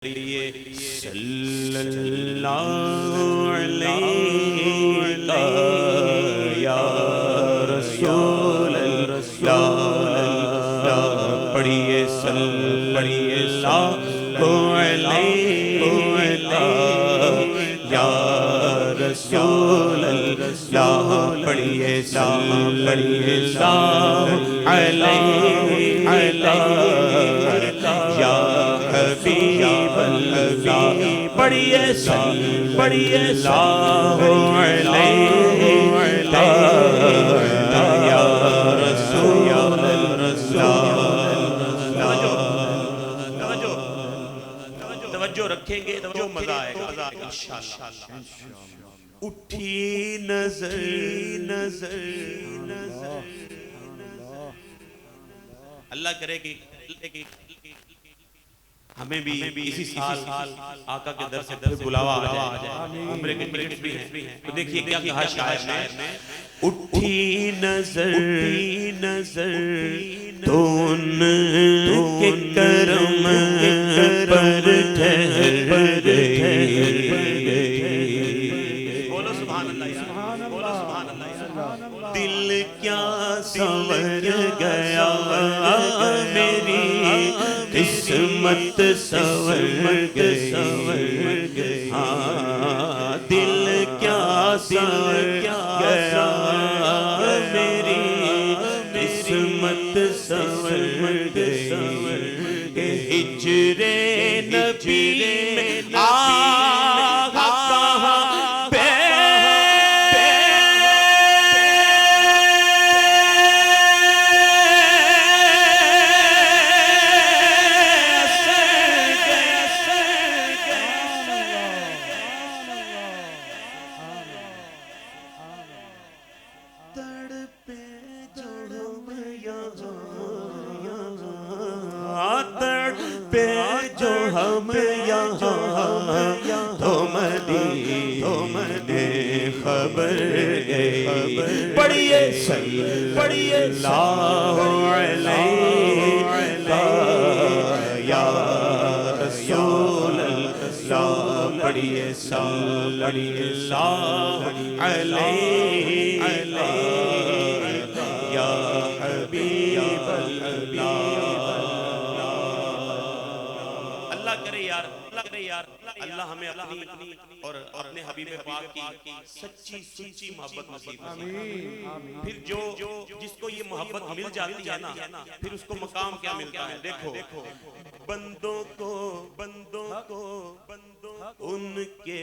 صلی اللہ علیہ یا رسول اللہ پڑھیے صلی اللہ علیہ یا رسول اللہ پڑھیے صلی اللہ علیہ یا حبیب اللہ پڑھیے پڑھیے اللہ علیہ یا رسول اللہ توجہ رکھیں گے تو مزہ آئے گا انشاءاللہ اٹھی نظر اللہ کرے کہ ہمیں بھی اسی سال آقا کے در سے بلاوا آ جائے عمرے کے ٹکٹ بھی ہیں تو دیکھیے کیا کہا شاعر نے اٹھی نظر تو ان کے کرم پر ٹھہر گئی بولو سبحان اللہ بولو سبحان اللہ دل کیا سنور گیا میری قسمت سنور گئی ہاں دل کیا سنور گیا میری قسمت سنور گئی کہ ہجر نبی میں آقا کہاں پڑھیے اللہ علیہ یا رسول اللہ پڑھیے صلی اللہ علیہ یا حبیب اللہ اللہ کرے یار اللہ ہمیں اپنی اور اپنے حبیب پاک کی سچی محبت نصیب فرمائے پھر جس کو یہ محبت مل جاتی ہے نا پھر اس کو مقام کیا ملتا ہے دیکھو بندوں کو ان کے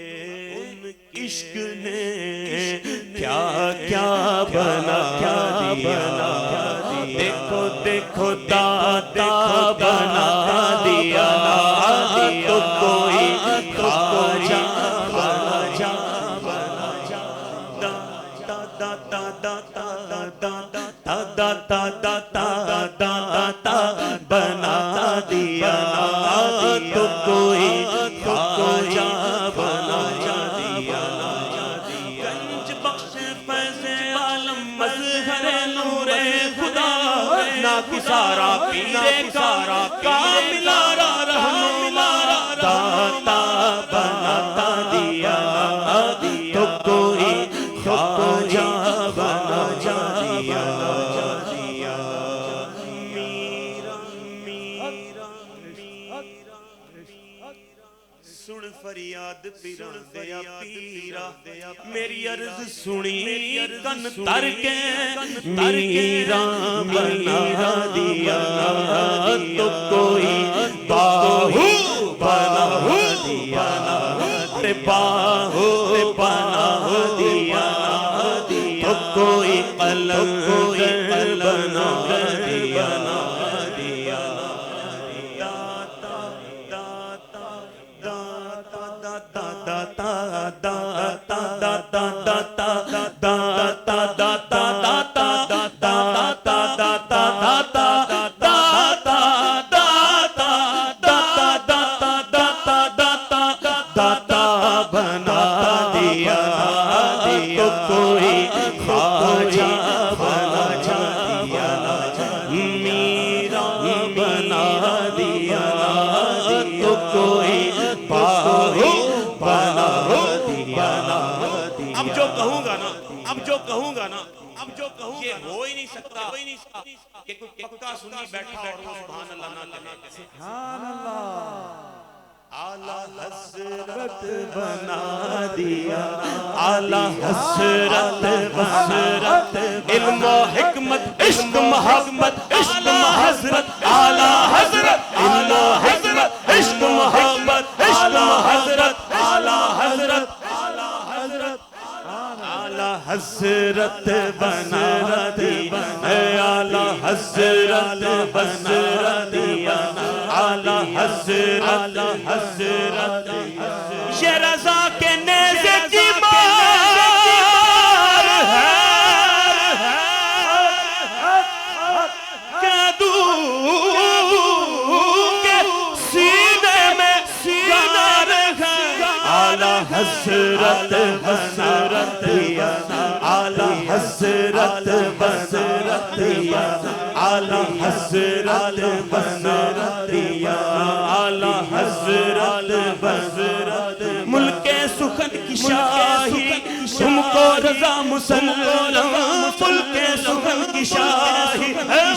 عشق نے کیا بنا دیا دیکھو دادا بنا دیا تو کوئی خواجہ بنا دیا تو کوئی خواجہ بنا دیا گنج بخش فیض عالم مظہر نور خدا ناکسارا پیرے کارا کاملارا رہنما داتا بنا دیا تو کوئی خواجہ بنا دیا سن فریاد پیرا میری عرض سنی کن تر کے میرا بنا دیا تو کوئی باہو بنا دیا باہو بنا دیا تو کوئی قلم بنا دیا کہوں گا نا یہ ہو ہی نہیں سکتا کہ کوئی پکا سنی بیٹھا اور وہ سبحان اللہ نہ کہے. سبحان اللہ. اعلیٰ حضرت بنا دیا, اعلیٰ حضرت علم و حکمت عشق محبت اعلیٰ حضرت, اعلیٰ حضرت علم و حکمت عشق محبت اعلیٰ حضرت, اعلیٰ حضرت, اعلیٰ حضرت بنا دیا, اعلیٰ حضرت بنا دیا, اعلیٰ حضرت, حضرت یہ رضا کے نیزے کی مار ہے کہ دور کے سینے میں گار ہے. اعلیٰ حضرت حضرت دیا, اعلیٰ حضرت بنا دیا, اعلیٰ حضرت بنا دیا, اعلیٰ حضرت بنا. ملک سخن کی شاہی تم کو رضا مسلم, ملک سخن کی شاہی,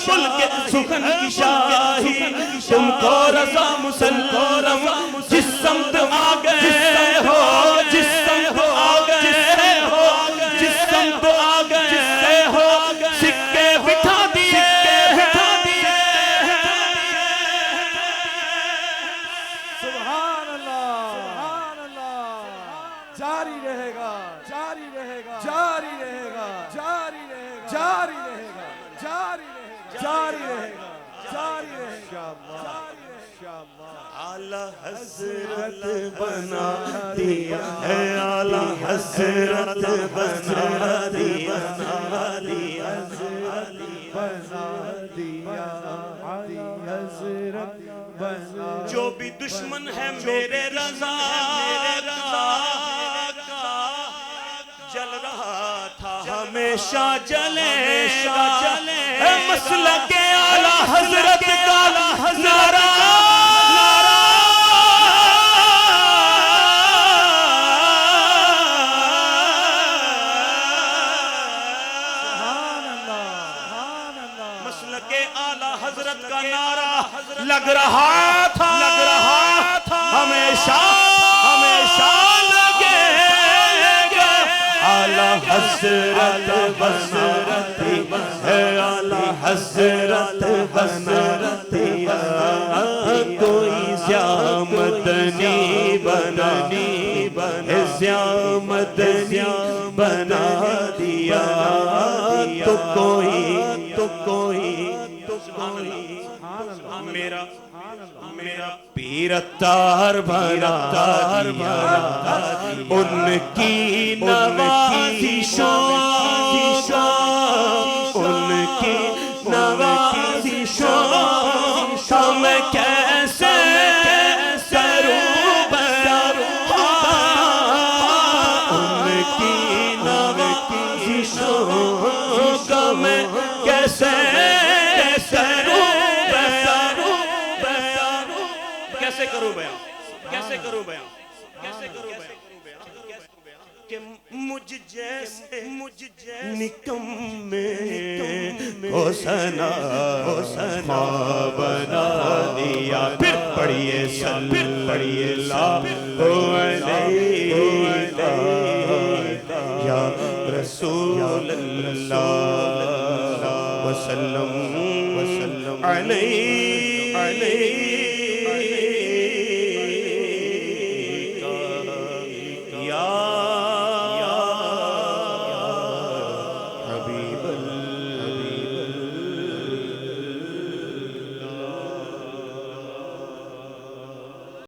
ملک سخن کی شاہی تم کو رضا مسلم. جس سمت آ گئے ہو, جس سمت آ گئے ہو, جس سمت آ گئے ہو, سکے بٹھا دیے, سبحان اللہ, سبحان اللہ. جاری رہے گا, جاری رہے گا, جاری رہے گا, جاری رہے گا, جاری رہے گا, جاری رہے گا, جاری رہے گا, جاری رہے گا. اعلیٰ حضرت بنا دیا, اعلیٰ حضرت بنا دیا, بنا دیا, حضرت بنا. جو بھی دشمن ہے میرے رضا کا جل رہا تھا ہمیشہ جلے گا. مسلک اعلیٰ حضرت کا نعرہ حضرت کا نعرہ لگ رہا تھا, ہمیشہ ہمیشہ لگے گا. اعلیٰ حضرت بنا دیا, اعلیٰ حضرت بنا دیا, کوئی ضیاء مدنی بنا, ضیاء مدنی بنا دیا, تو کوئی, تو کوئی میرا پیر اتار بنا دیا, ان کی نوازشوں, ان کی نوازشوں میں کیسے کروں بیان, ان کی نوازشوں کا میں کیسے کروں بیان, کیسے کروں بیان, کیسے کروں بیان کہ مجھ جیسے نکمے کو ثنا بنا دیا. پھر پڑھیے پڑھیے یا رسول اللہ وسلم علیہ